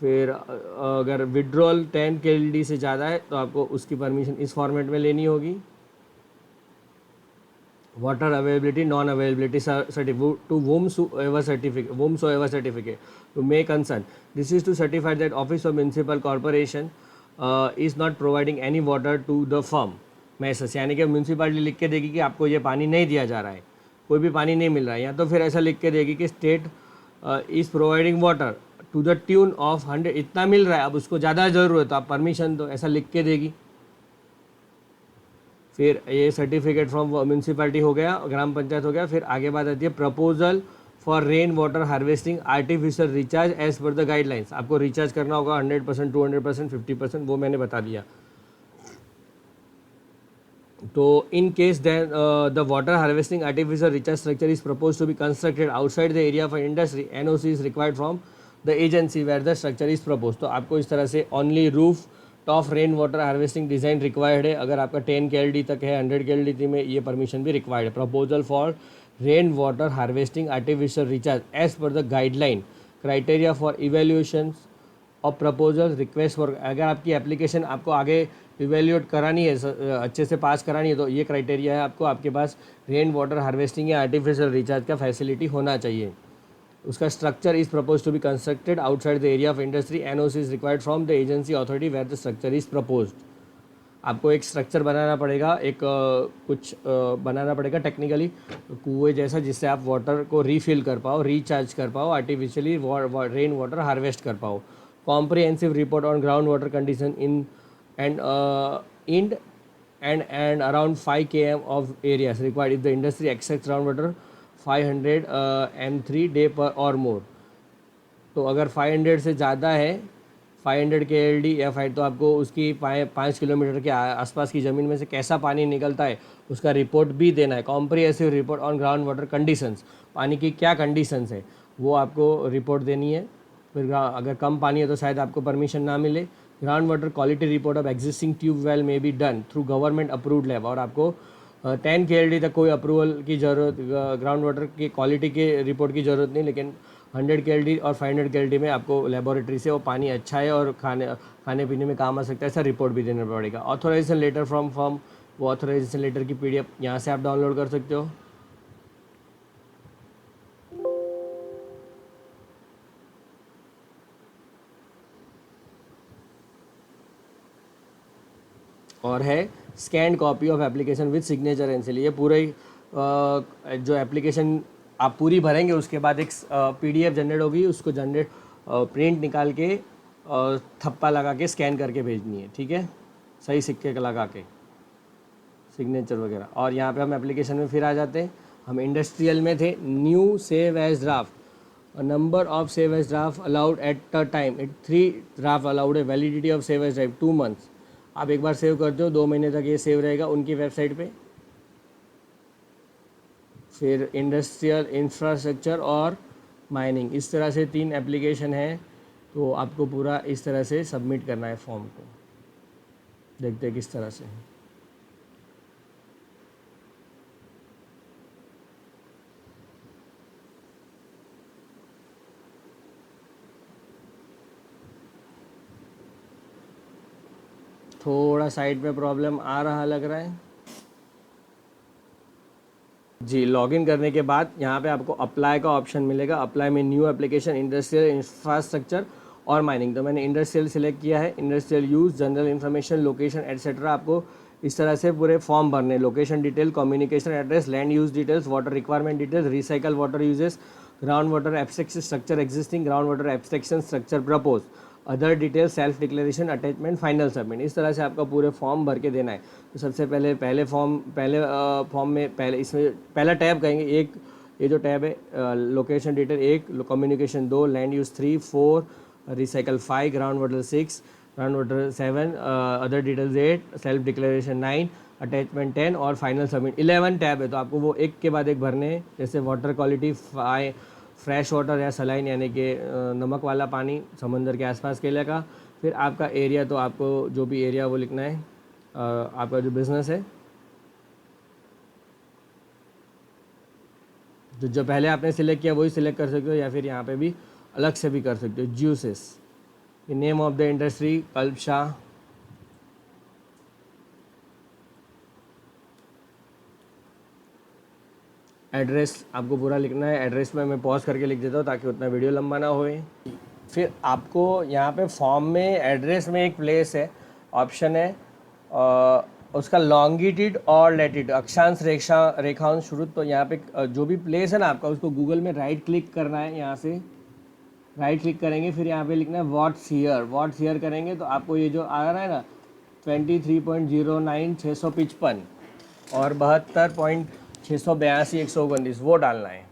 S1: फिर अगर विड्रॉल 10 KLD से ज़्यादा है तो आपको उसकी परमिशन इस फॉर्मेट में लेनी होगी। water availability, non-availability certificate to whomsoever certificate to may concern. This is to certify that Office of Municipal Corporation is not providing any water to the firm. Message यानी कि म्यूनसिपालिटी लिख के देगी कि आपको ये पानी नहीं दिया जा रहा है, कोई भी पानी नहीं मिल रहा है, या तो फिर ऐसा लिख के देगी कि state is providing water to the tune of 100, इतना मिल रहा है, अब उसको ज़्यादा ज़रूरत है तो आप परमिशन दो, ऐसा लिख के देगी। फिर ये सर्टिफिकेट फ्रॉम म्यूनसिपालिटी हो गया, ग्राम पंचायत हो गया। फिर आगे बात आती है proposal for rain water harvesting artificial recharge as per the guidelines. आपको रिचार्ज करना होगा 100%, 200%, 50%, वो मैंने बता दिया। तो in case then the water harvesting artificial recharge structure is propose to be constructed outside the area for industry, NOC is required from the agency where the structure is propose. तो आपको इस तरह से only roof top rain water harvesting design required है। अगर आपका 10 KLD तक है, 100 KLD में ये परमिशन भी रिक्वायर्ड है। Proposal for rain water harvesting artificial recharge as per the guideline, criteria for evaluation of proposal, request for. अगर आपकी एप्लीकेशन आपको आगे इवेल्यूट करानी है, अच्छे से पास करानी है, तो ये क्राइटेरिया है आपको, आपके पास रेन वाटर हार्वेस्टिंग या आर्टिफिशियल रिचार्ज का फैसिलिटी होना चाहिए। उसका structure is propose to be constructed outside the area of industry, NOC is required from the agency authority where the structure is proposed. आपको एक स्ट्रक्चर बनाना पड़ेगा, एक कुछ बनाना पड़ेगा टेक्निकली कुएं जैसा, जिससे आप वाटर को रीफिल कर पाओ, रिचार्ज कर पाओ, आर्टिफिशियली रेन वाटर हार्वेस्ट कर पाओ। Comprehensive report on ground water condition in and and around 5 km of areas required if the industry extracts groundwater 500 m3 day per or more। तो अगर 500 से ज़्यादा है 500 के एल डी या 5 तो आपको उसकी 5 किलोमीटर के आसपास की ज़मीन में से कैसा पानी निकलता है उसका रिपोर्ट भी देना है। Comprehensive report on ground water conditions, पानी की क्या कंडीशंस है वो आपको रिपोर्ट देनी है। फिर अगर कम पानी है तो शायद आपको परमिशन ना मिले। Ground water quality report of existing tube well में be done through government approved lab. और आपको 10 KLD तक कोई अप्रूवल की ज़रूरत, ग्राउंड वाटर की क्वालिटी के रिपोर्ट की ज़रूरत नहीं, लेकिन 100 KLD और 500 KLD में आपको लेबोरेटरी से वो पानी अच्छा है और खाने पीने में काम आ सकता है, ऐसा रिपोर्ट भी देना पड़ेगा। ऑथोराइजेशन लेटर फ्रॉम फर्म, वो ऑथोराइजेशन लेटर की PDF यहाँ से आप डाउनलोड कर सकते हो। और है scan copy of application with signature and seal. ये पूरे जो एप्लीकेशन आप पूरी भरेंगे उसके बाद एक PDF जनरेट होगी, उसको जनरेट प्रिंट निकाल के थप्पा लगा के स्कैन करके भेजनी है, ठीक है, सही सिक्के का लगा के सिग्नेचर वगैरह। और यहाँ पे हम एप्लीकेशन में फिर आ जाते हैं। हम इंडस्ट्रियल में थे, new save as draft, number of save as draft allowed at a time, 3 draft allowed है, validity of save as draft 2 months। आप एक बार सेव करते हो 2 महीने तक ये सेव रहेगा उनकी वेबसाइट पे। फिर इंडस्ट्रियल इंफ्रास्ट्रक्चर और माइनिंग, इस तरह से 3 एप्लीकेशन है। तो आपको पूरा इस तरह से सबमिट करना है फॉर्म को। देखते हैं किस तरह से। थोड़ा साइड पे प्रॉब्लम आ रहा लग रहा है जी। लॉगिन करने के बाद यहाँ पे आपको अप्लाई का ऑप्शन मिलेगा। अप्लाई में न्यू एप्लीकेशन इंडस्ट्रियल इंफ्रास्ट्रक्चर और माइनिंग, तो मैंने इंडस्ट्रियल सिलेक्ट किया है। Industrial use, general information, location etcetera, आपको इस तरह से पूरे फॉर्म भरने। Location detail, communication address, land use details, water requirement details, recycle water uses, ground water abstraction structure existing, ground water abstraction structure propose, other detail, self declaration, attachment, final submit. इस तरह से आपका पूरे form भर के देना है। तो सबसे पहले फॉर्म में पहले इसमें पहला टैब कहेंगे, एक ये जो टैब है location detail 1, communication 2, land use 3, 4, recycle 5, ground water 6, ground water 7, other details 8, self declaration 9, attachment 10 और फाइनल सबमिट 11 टैब है। तो आपको वो एक के बाद एक भरने हैं। जैसे वाटर क्वालिटी, फ्रेश वाटर या सलाइन यानी कि नमक वाला पानी समंदर के आसपास के इलाका। फिर आपका एरिया, तो आपको जो भी एरिया वो लिखना है, आपका जो बिज़नेस है, जो पहले आपने सिलेक्ट किया वही सिलेक्ट कर सकते हो, या फिर यहाँ पे भी अलग से भी कर सकते हो। Juices, name of the industry कल्प शाह, एड्रेस आपको पूरा लिखना है। एड्रेस में मैं पॉज करके लिख देता हूँ ताकि उतना वीडियो लंबा ना होए। फिर आपको यहाँ पे फॉर्म में एड्रेस में एक प्लेस है, ऑप्शन है उसका लॉन्गिट्यूड और लैटिट्यूड, अक्षांश रेखांश शुरू। तो यहाँ पे जो भी प्लेस है ना आपका, उसको गूगल में राइट क्लिक करना है। यहाँ से राइट क्लिक करेंगे, फिर यहाँ पे लिखना है व्हाट्स हियर। व्हाट्स हियर करेंगे तो आपको ये जो आ रहा है ना 23.09 655 और 72.682 वो डालना है।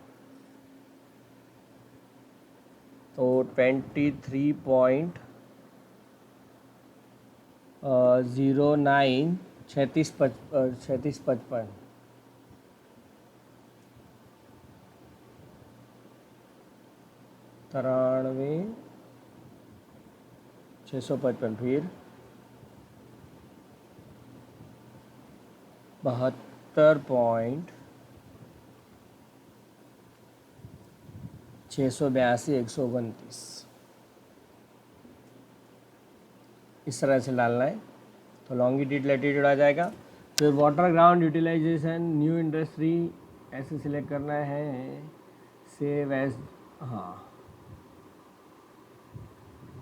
S1: तो 23.09 3655 93,655, फिर 72.682 इस तरह से डालना है। तो लॉन्गिट्यूड लैटिट्यूड आ जाएगा। फिर water ground utilisation, new industry ऐसे सिलेक्ट करना है। सेव एज, हाँ,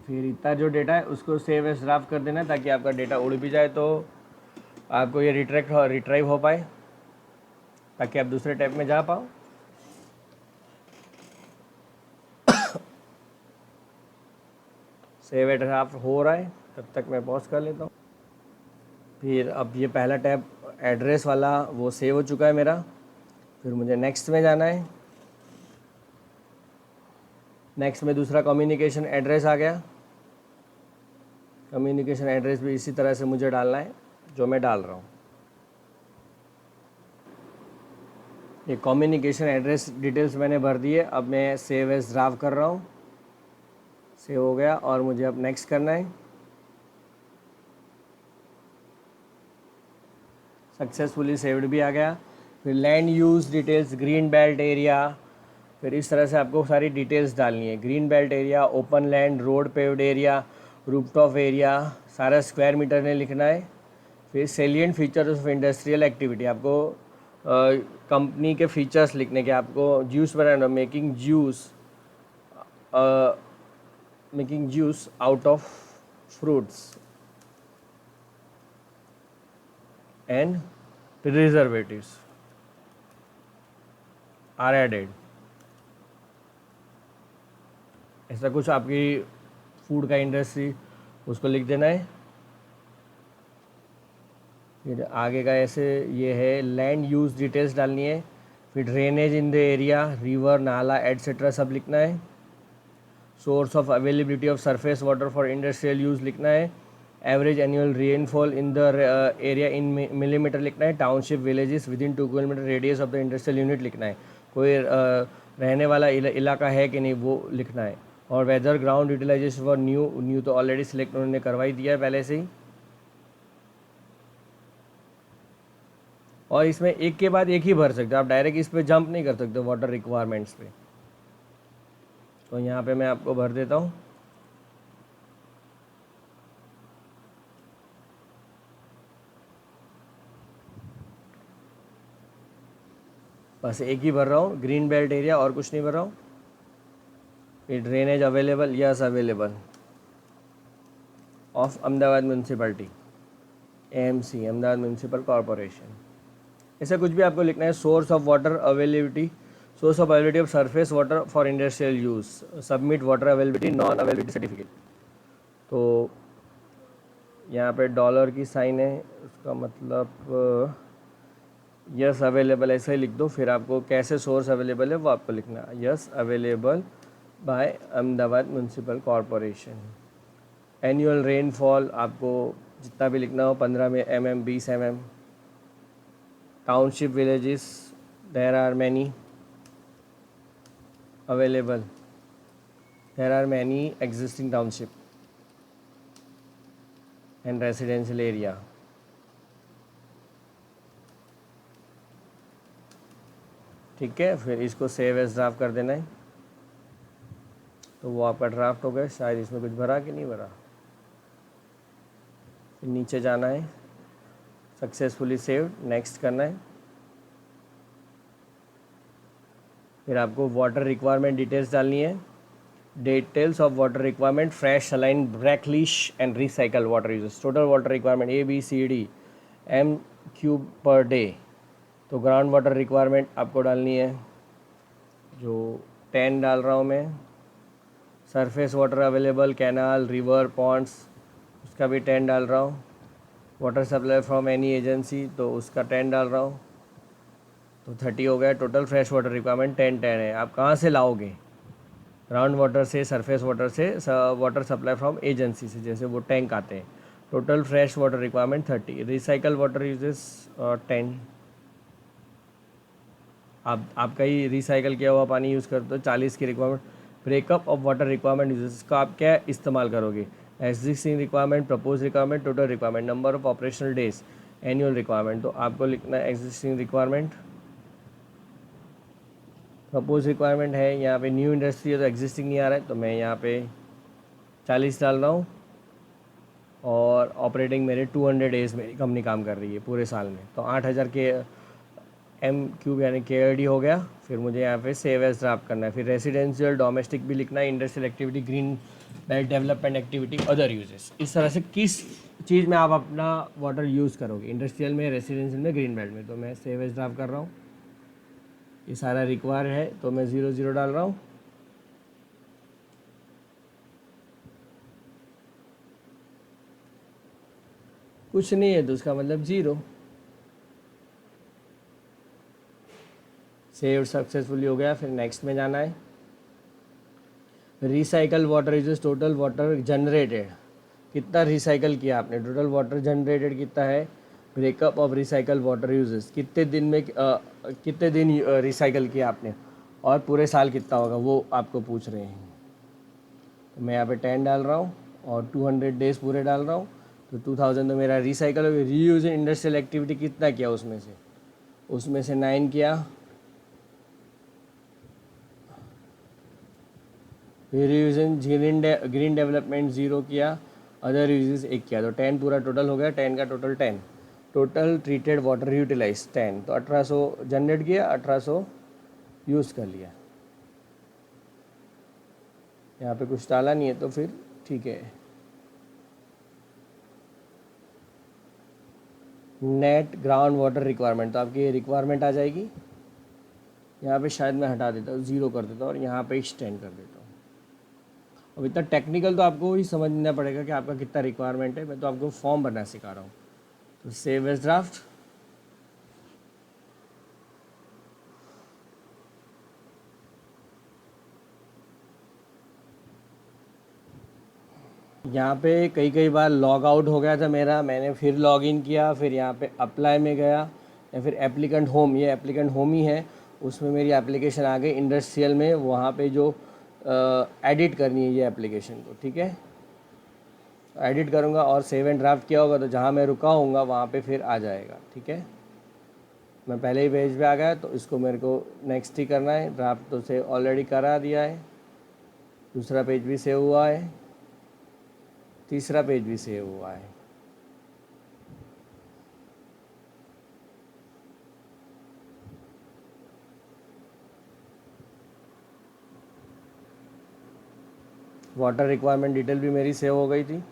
S1: फिर इतना जो डेटा है उसको सेव एज ड्राफ्ट कर देना है ताकि आपका डेटा उड़ भी जाए तो आपको ये रिट्राइव हो पाए, ताकि आप दूसरे टैब में जा पाओ। सेव एज ड्राफ्ट हो रहा है, तब तक मैं पॉज कर लेता हूँ। फिर अब ये पहला टैब एड्रेस वाला वो सेव हो चुका है मेरा। फिर मुझे नेक्स्ट में जाना है। नेक्स्ट में दूसरा कम्युनिकेशन एड्रेस आ गया। कम्युनिकेशन एड्रेस भी इसी तरह से मुझे डालना है जो मैं डाल रहा हूँ। ये कम्युनिकेशन एड्रेस डिटेल्स मैंने भर दिए। अब मैं सेव एज ड्राफ्ट कर रहा हूँ। सेव हो गया और मुझे अब नेक्स्ट करना है। सक्सेसफुली सेव्ड भी आ गया। फिर land use details, green belt area, फिर इस तरह से आपको सारी डिटेल्स डालनी है। Green belt area, open land, road paved area, rooftop area, सारा स्क्वायर मीटर में लिखना है। फिर salient features of industrial activity, आपको कंपनी के फीचर्स लिखने के। आपको जूस बनाना, making juice out of fruits and preservatives are added. ऐसा कुछ आपकी फूड का इंडस्ट्री, उसको लिख देना है। फिर आगे का ऐसे ये है, लैंड यूज़ डिटेल्स डालनी है। फिर drainage in the area, river, नाला एटसेट्रा सब लिखना है। Source of availability of surface water for industrial use लिखना है। Average annual rainfall in the area in millimetre लिखना है। Township villages with in 2 kilometre radius of the industrial unit लिखना है। कोई रहने वाला इलाका है कि नहीं वो लिखना है। और weather ground utilisation for new तो ऑलरेडी सिलेक्ट उन्होंने करवाई दिया है पहले से ही। और इसमें एक के बाद एक ही भर सकते हो आप, डायरेक्ट इस पे जंप नहीं कर सकते वाटर रिक्वायरमेंट्स पे। तो यहाँ पे मैं आपको भर देता हूँ। बस एक ही भर रहा हूँ, ग्रीन बेल्ट एरिया, और कुछ नहीं भर रहा हूँ। ये drainage available, yes available of Ahmedabad municipality, AMC Ahmedabad municipal corporation. ऐसा कुछ भी आपको लिखना है। Source of water availability, source of availability of surface water for industrial use, submit water availability non availability certificate. तो यहाँ पे डॉलर की साइन है, उसका मतलब यस अवेलेबल ऐसे ही लिख दो। फिर आपको कैसे सोर्स अवेलेबल है वो आपको लिखना है, yes available by Ahmedabad municipal corporation. Annual rainfall आपको जितना भी लिखना हो, 15 mm, 20 mm। Township villages, there are many available, there are many existing township and residential area. ठीक है, फिर इसको सेव एज ड्राफ्ट कर देना है। तो वो आपका ड्राफ्ट हो गया। शायद इसमें कुछ भरा कि नहीं भरा। फिर नीचे जाना है, सक्सेसफुली सेव्ड, नेक्स्ट करना है। फिर आपको वाटर रिक्वायरमेंट डिटेल्स डालनी है। Details of water requirement, fresh, saline, brackish and recycle water uses. Total water requirement ABCD m³ पर डे। तो ग्राउंड वाटर रिक्वायरमेंट आपको डालनी है, जो 10 डाल रहा हूँ मैं। Surface water available, canal, river, ponds, उसका भी 10 डाल रहा हूँ। Water supply from any agency, तो उसका 10 डाल रहा हूँ। तो 30 हो गया। टोटल फ्रेश वाटर रिक्वायरमेंट 10 है। आप कहाँ से लाओगे? ग्राउंड वाटर से, सरफेस वाटर से, वाटर सप्लाई फ्रॉम एजेंसी से, जैसे वो टैंक आते हैं। Total fresh water requirement 30। Recycle water uses 10। आपका ही रिसाइकल किया हुआ पानी यूज़ करते हो, 40 की requirement. Breakup of water requirement uses का आप क्या इस्तेमाल करोगे? Existing requirement, propose requirement, total requirement, number of operational days, annual requirement. तो आपको लिखना है एग्जिस्टिंग रिक्वायरमेंट। प्रपोज रिक्वायरमेंट है, यहाँ पे न्यू इंडस्ट्री है तो एग्जिस्टिंग नहीं आ रहा है, तो मैं यहाँ पे 40 डाल रहा हूँ। और ऑपरेटिंग मेरे 200 डेज़ मेरी कंपनी काम कर रही है पूरे साल में, तो 8000 के m³ यानी KID हो गया। फिर मुझे यहाँ पे सेव एज ड्राफ्ट करना है। फिर रेसिडेंशियल, डोमेस्टिक भी लिखना है, industrial activity, green belt development activity, other uses. इस तरह से किस चीज़ में आप अपना वाटर यूज़ करोगे, इंडस्ट्रियल में, रेसिडेंशियल में, ग्रीन बेल्ट में। तो मैं सेव एज ड्राफ्ट कर रहा हूँ। ये सारा रिक्वायर है तो मैं 00 डाल रहा हूँ। कुछ नहीं है तो उसका मतलब 0। सेव सक्सेसफुली हो गया, फिर नेक्स्ट में जाना है। Recycle water is total water generated, कितना रिसाइकल किया आपने, टोटल वाटर जनरेटेड कितना है। Breakup of recycle water uses, कितने दिन में कितने दिन रिसाइकल किया आपने, और पूरे साल कितना होगा वो आपको पूछ रहे हैं। तो मैं यहाँ पे 10 डाल रहा हूँ और 200 डेज पूरे डाल रहा हूँ, तो 2000 तो मेरा रिसाइकल हो गया। रीयूज इंडस्ट्रियल एक्टिविटी कितना किया उसमें से 9 किया। फिर रीयूजन ग्रीन डेवलपमेंट 0 किया, अदर यूजेस 1 किया, तो 10 पूरा टोटल हो गया। 10 का total 10, total treated water utilize 10, तो 1800 जनरेट किया, 1800 यूज़ कर लिया। यहाँ पे कुछ डाला नहीं है तो फिर ठीक है। नेट ग्राउंड वाटर रिक्वायरमेंट, तो आपकी रिक्वायरमेंट आ जाएगी। यहाँ पे शायद मैं हटा देता हूँ, 0 कर देता हूँ और यहाँ पे एक्सटेंड कर देता हूँ। अब इतना टेक्निकल तो आपको ही समझना पड़ेगा कि आपका कितना रिक्वायरमेंट है, मैं तो आपको फॉर्म भरना सिखा रहा हूँ। तो सेव एज ड्राफ्ट, यहाँ पे कई बार लॉग आउट हो गया था मेरा, मैंने फिर लॉग इन किया, फिर यहाँ पे अप्लाई में गया, या फिर एप्लीकेंट होम, ये एप्लीकेंट होम ही है, उसमें मेरी एप्लीकेशन आ गई इंडस्ट्रियल में। वहाँ पे जो एडिट करनी है ये एप्लीकेशन को, ठीक है, एडिट करूँगा और सेव एंड ड्राफ्ट किया होगा तो जहाँ मैं रुका हूँगा वहाँ पे फिर आ जाएगा। ठीक है, मैं पहले ही पेज पे आ गया तो इसको मेरे को नेक्स्ट ही करना है। ड्राफ्ट तो सेव ऑलरेडी करा दिया है, दूसरा पेज भी सेव हुआ है, तीसरा पेज भी सेव हुआ है। वाटर रिक्वायरमेंट डिटेल भी मेरी सेव हो गई थी।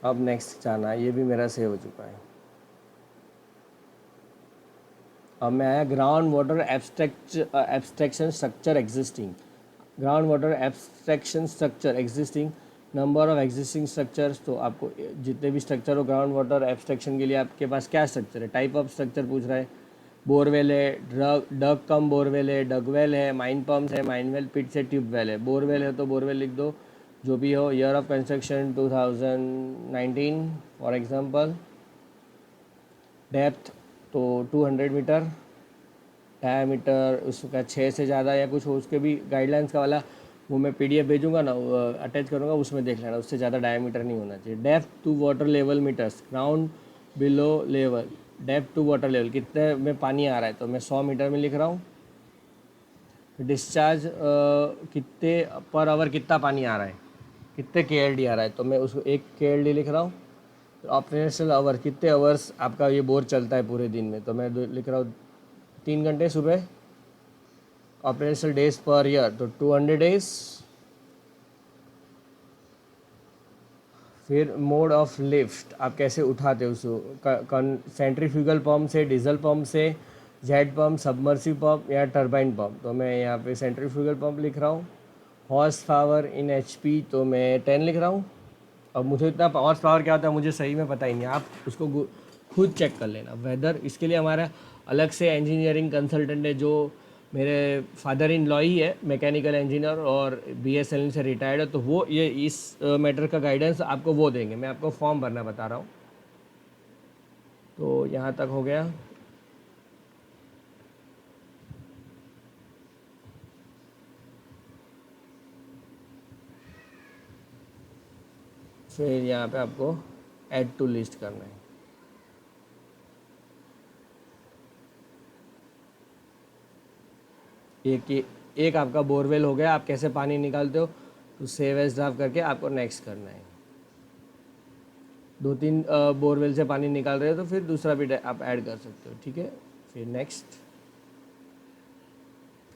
S1: अब नेक्स्ट जाना है, ये भी मेरा सेव हो चुका है। अब मैं आया ground water abstraction structure existing, ground water abstraction structure existing, number of existing structures. तो आपको जितने भी स्ट्रक्चर हो ग्राउंड वाटर एब्स्ट्रैक्शन के लिए आपके पास क्या स्ट्रक्चर है, टाइप ऑफ स्ट्रक्चर पूछ रहा है। बोरवेल है, डग कम बोरवेल है, डगवेल है, माइन पम्प्स है, माइन वेल, पिट से ट्यूबवेल है। बोरवेल है तो बोरवेल लिख दो, जो भी हो। Year of construction 2019 for example. Depth तो 200 मीटर, डायामीटर उसका 6 से ज़्यादा या कुछ हो, उसके भी गाइडलाइंस का वाला वो मैं PDF भेजूंगा ना, अटैच करूँगा, उसमें देख लेना, उससे ज़्यादा डायामीटर नहीं होना चाहिए। Depth to water level meters, ground below level, depth to water level कितने में पानी आ रहा है तो मैं 100 मीटर में लिख रहा हूँ। डिस्चार्ज कितने पर आवर कितना पानी आ रहा है, कितने KLD आ रहा है तो मैं उसको 1 KLD लिख रहा हूँ। ऑपरेशनल आवर, कितने आवर्स आपका ये बोर चलता है पूरे दिन में, तो मैं लिख रहा हूँ 3 घंटे सुबह। ऑपरेशनल डेज पर ईयर तो 200 डेज। फिर मोड ऑफ लिफ्ट, आप कैसे उठाते हो उसको, सेंट्रीफ्यूगल पंप से, डीजल पंप से, जेट पंप, सबमर्सिव पंप या टरबाइन पंप, तो मैं यहाँ पे सेंट्रीफ्यूगल पंप लिख रहा हूँ। हॉर्स पावर इन HP तो मैं 10 लिख रहा हूँ। अब मुझे इतना हॉर्स पावर क्या होता है मुझे सही में पता ही नहीं, आप उसको खुद चेक कर लेना। वेदर इसके लिए हमारा अलग से इंजीनियरिंग कंसल्टेंट है, जो मेरे फादर इन लॉ ही है, मैकेनिकल इंजीनियर और BSNL से रिटायर्ड है, तो वो ये इस मैटर का गाइडेंस आपको वो देंगे। मैं आपको फॉर्म भरना बता रहा हूँ। तो यहाँ तक हो गया। फिर यहाँ पे आपको ऐड टू लिस्ट करना है। एक आपका बोरवेल हो गया, आप कैसे पानी निकालते हो, तो सेव एज ड्राफ्ट करके आपको नेक्स्ट करना है। 2-3 बोरवेल से पानी निकाल रहे हो तो फिर दूसरा भी आप ऐड कर सकते हो। ठीक है, फिर नेक्स्ट।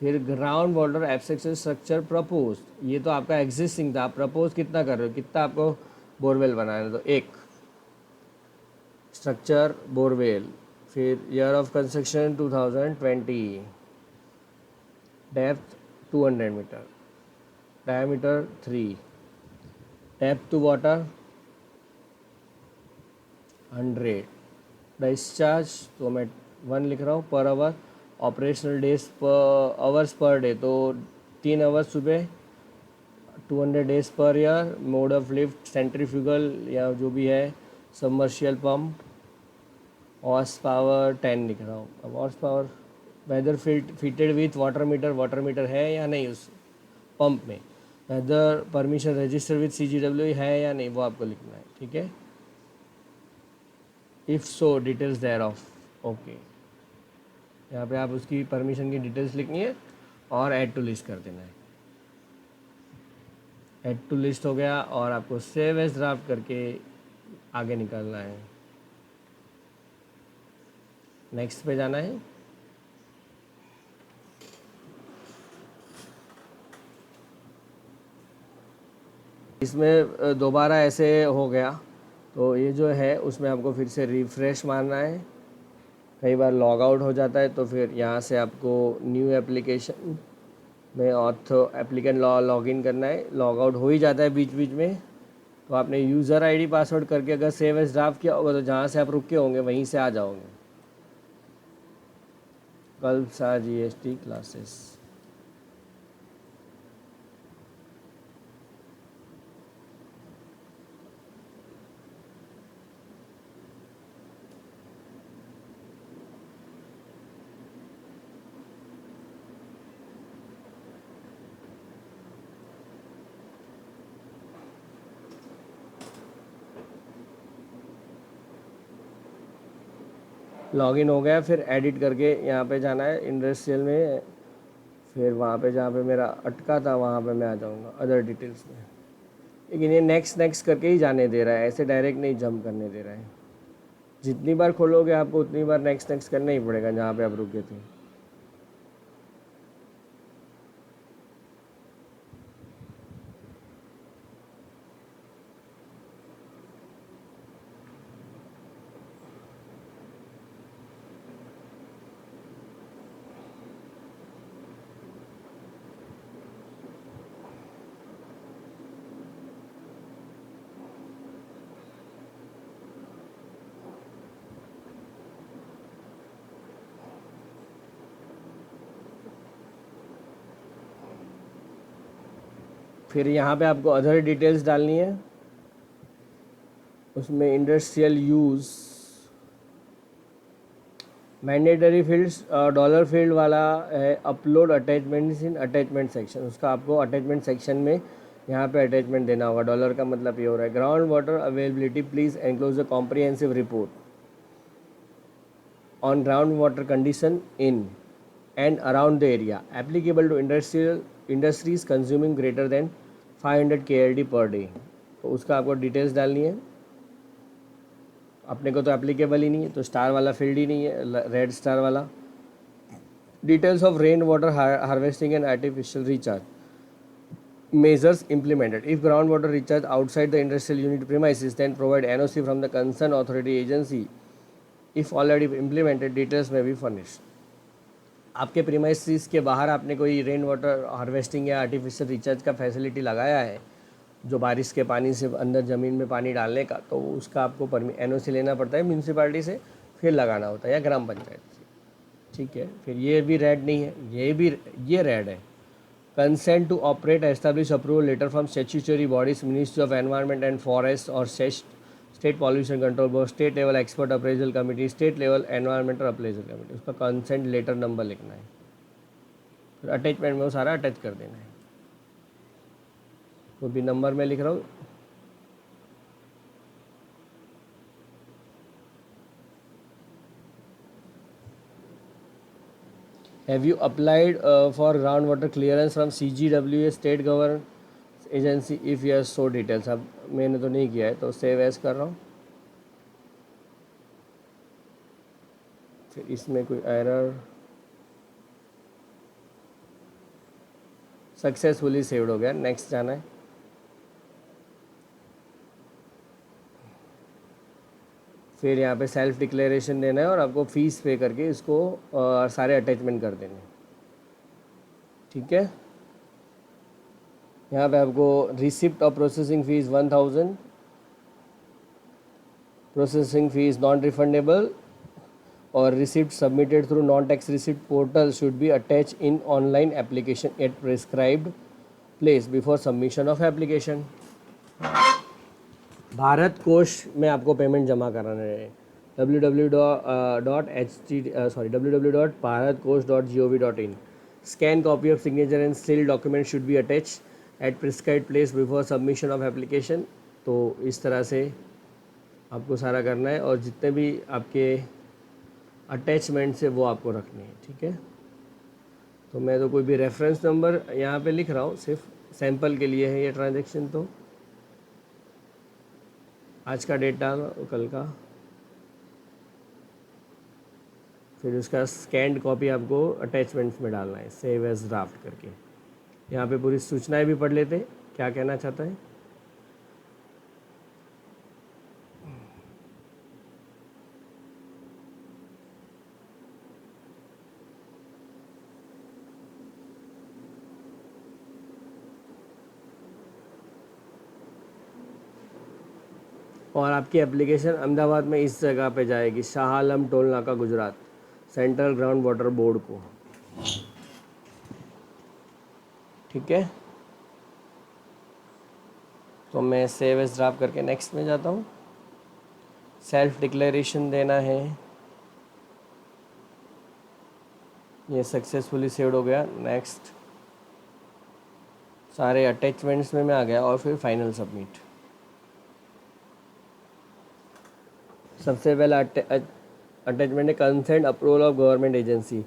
S1: फिर ground water abstraction structure propose, ये तो आपका एग्जिस्टिंग था, आप प्रपोज कितना कर रहे हो, कितना आपको बोरवेल बनाना है, तो 1 स्ट्रक्चर बोरवेल। फिर year of construction 2020, depth 200 meter, diameter 3, depth to water 100, discharge तो मैं 1 लिख रहा हूँ per hour, operational days per hours per day तो 3 आवर्स सुबह, 200 days per year, mode of lift centrifugal या जो भी है, सबमर्शियल पंप, हॉर्स पावर 10 लिख रहा हूँ। अब horse power whether fitted with water meter है या नहीं उस पंप में, whether permission register with CGW है या नहीं, वो आपको लिखना है, ठीक है। If so details thereof, okay, यहाँ पे आप उसकी परमिशन की डिटेल्स लिखनी है और ऐड टू लिस्ट कर देना है। ऐड टू लिस्ट हो गया और आपको सेव एज ड्राफ्ट करके आगे निकलना है, नेक्स्ट पे जाना है। इसमें दोबारा ऐसे हो गया तो ये जो है उसमें आपको फिर से रिफ़्रेश मारना है। कई बार लॉग आउट हो जाता है तो फिर यहाँ से आपको न्यू एप्लीकेशन में ऑथो एप्लीकेंट लॉगिन करना है। लॉग आउट हो ही जाता है बीच बीच में, तो आपने यूज़र आईडी पासवर्ड करके अगर सेव एज ड्राफ्ट किया होगा तो जहाँ से आप रुके होंगे वहीं से आ जाओगे। कल्पसा GST क्लासेस, लॉगिन हो गया। फिर एडिट करके यहाँ पे जाना है इंडस्ट्रियल में, फिर वहाँ पे जहाँ पे मेरा अटका था वहाँ पे मैं आ जाऊँगा अदर डिटेल्स में। लेकिन ये नेक्स्ट नेक्स्ट करके ही जाने दे रहा है, ऐसे डायरेक्ट नहीं जंप करने दे रहा है। जितनी बार खोलोगे आपको उतनी बार नेक्स्ट नेक्स्ट करना ही पड़ेगा जहाँ पे आप रुके थे। फिर यहाँ पे आपको अदर डिटेल्स डालनी है, उसमें industrial use mandatory fields dollar field वाला है, upload attachments in attachment section, उसका आपको अटैचमेंट सेक्शन में यहाँ पे अटैचमेंट देना होगा। डॉलर का मतलब ये हो रहा है ground water availability, please enclose a comprehensive report on ground water condition in and around the area applicable to industries consuming greater than 500 KLD per day. तो उसका आपको डिटेल्स डालनी है। अपने को तो एप्लीकेबल ही नहीं है तो स्टार वाला फील्ड ही नहीं है, रेड स्टार वाला। Details of rain water harvesting and artificial recharge measures implemented. If groundwater recharge outside the industrial unit premises, then provide NOC from the concerned authority agency. If already implemented, details may be furnished. आपके premises के बाहर आपने कोई rain water harvesting या artificial recharge का facility लगाया है, जो बारिश के पानी से अंदर ज़मीन में पानी डालने का, तो उसका आपको NOC लेना पड़ता है म्यूनसिपालिटी से, फिर लगाना होता है या ग्राम पंचायत से, ठीक है। फिर ये भी रेड नहीं है, ये रेड है। Consent to operate establish approval letter from statutory bodies, ministry of environment and forest और state pollution control board, state level expert appraisal committee, state level environmental appraisal committee, उसका कंसेंट लेटर नंबर लिखना है। फिर attachment में वो सारा attach कर देना है, वो भी नंबर में लिख रहा हूँ। Have you applied for groundwater clearance from CGWA state government agency? If yes, so details। अब मैंने तो नहीं किया है तो सेव एज कर रहा हूँ। फिर इसमें कोई एरर, सक्सेसफुली सेव्ड हो गया, नेक्स्ट जाना है। फिर यहाँ पे सेल्फ डिक्लेरेशन देना है और आपको फ़ीस पे करके इसको सारे अटैचमेंट कर देने हैं। ठीक है। यहाँ पे आपको receipt of processing fees 1000, processing fees non refundable, और receipt submitted through non tax receipt portal should be attach in online application at prescribed place before submission of application. Bharat Kosh में आपको पेमेंट जमा कराना है। www.bharatkosh.gov.in। Scan copy of signature and seal document should be attach at prescribed place before submission of application. तो इस तरह से आपको सारा करना है, और जितने भी आपके अटैचमेंट्स है वो आपको रखने हैं, ठीक है। तो मैं तो कोई भी रेफरेंस नंबर यहाँ पे लिख रहा हूँ, सिर्फ सैंपल के लिए है ये ट्रांजैक्शन। तो आज का डेट डालना, कल का, फिर उसका स्कैंड कॉपी आपको अटैचमेंट्स में डालना है, सेव एज ड्राफ्ट करके। यहाँ पे पूरी सूचनाएं भी पढ़ लेते क्या कहना चाहता है। और आपकी एप्लीकेशन अहमदाबाद में इस जगह पे जाएगी, शाह आलम टोल नाका Gujarat, central ground water board को, ठीक है। तो मैं सेव एज ड्राफ्ट करके नेक्स्ट में जाता हूँ। सेल्फ डिक्लेरेशन देना है, ये सक्सेसफुली सेव्ड हो गया। नेक्स्ट, सारे अटैचमेंट्स में मैं आ गया, और फिर फाइनल सबमिट। सबसे पहला अटैचमेंट है consent approval of government agency.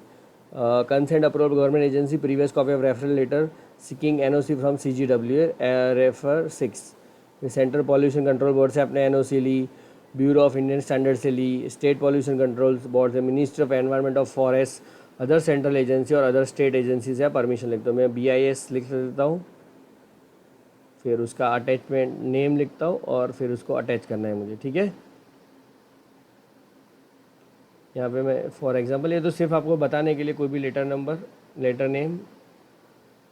S1: Consent approval government agency, previous copy of referral letter seeking NOC from CGW refer 6। Central pollution control board से आपने एनओसी ली, ब्यूरो ऑफ इंडियन स्टैंडर्ड से ली, state pollution control board से, ministry of environment of forest, other central agency और other state agency से आप permission लिखते हो। मैं BIS लिख देता हूँ, फिर उसका अटैचमेंट नेम लिखता हूँ, और फिर उसको अटैच करना है मुझे, ठीक है। यहाँ पे मैं फॉर एग्जांपल, ये तो सिर्फ आपको बताने के लिए, कोई भी लेटर नंबर, लेटर नेम,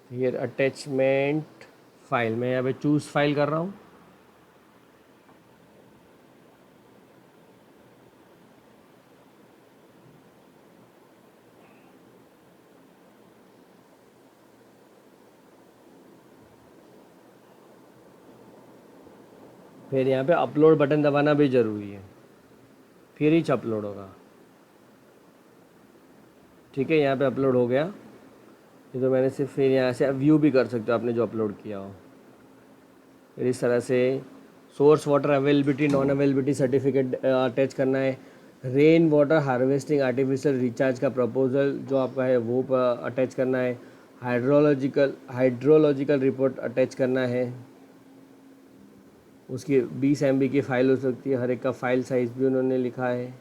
S1: फिर अटैचमेंट फाइल, मैं यहाँ पे चूज़ फाइल कर रहा हूँ। फिर यहाँ पे अपलोड बटन दबाना भी ज़रूरी है, फिर ही अपलोड होगा, ठीक है। यहाँ पे अपलोड हो गया, ये तो मैंने सिर्फ, फिर यहाँ से व्यू भी कर सकते हो आपने जो अपलोड किया हो। फिर इस तरह से source water availability non availability certificate attach करना है। Rain water harvesting artificial recharge का प्रपोजल जो आपका है वो अटैच करना है। हाइड्रोलॉजिकल रिपोर्ट अटैच करना है, उसकी 20 MB की फ़ाइल हो सकती है, हर एक का फ़ाइल साइज़ भी उन्होंने लिखा है।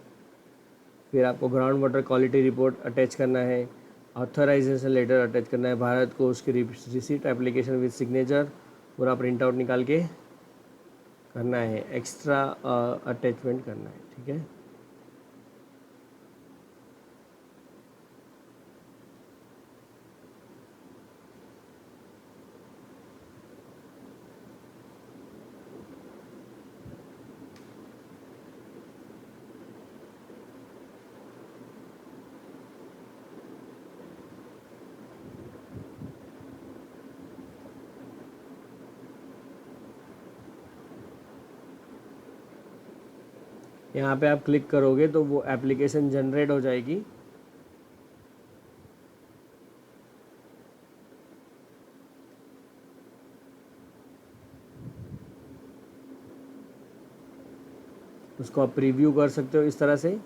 S1: फिर आपको ground water quality report attach करना है, ऑथराइजेशन लेटर अटैच करना है, भारत को उसकी रिसीट एप्लीकेशन विद सिग्नेचर पूरा प्रिंट आउट निकाल के करना है, एक्स्ट्रा अटैचमेंट करना है, ठीक है। यहाँ पे आप क्लिक करोगे तो वो एप्लीकेशन जनरेट हो जाएगी। उसको आप प्रीव्यू कर सकते हो इस तरह से।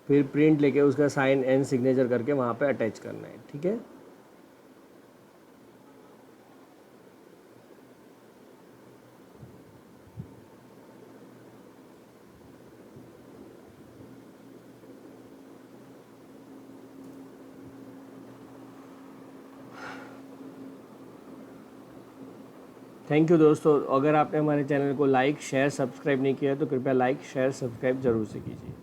S1: फिर प्रिंट लेके उसका साइन एंड सिग्नेचर करके वहाँ पे अटैच करना है, ठीक है। थैंक यू दोस्तों, अगर आपने हमारे चैनल को लाइक शेयर सब्सक्राइब नहीं किया है तो कृपया लाइक शेयर सब्सक्राइब जरूर से कीजिए।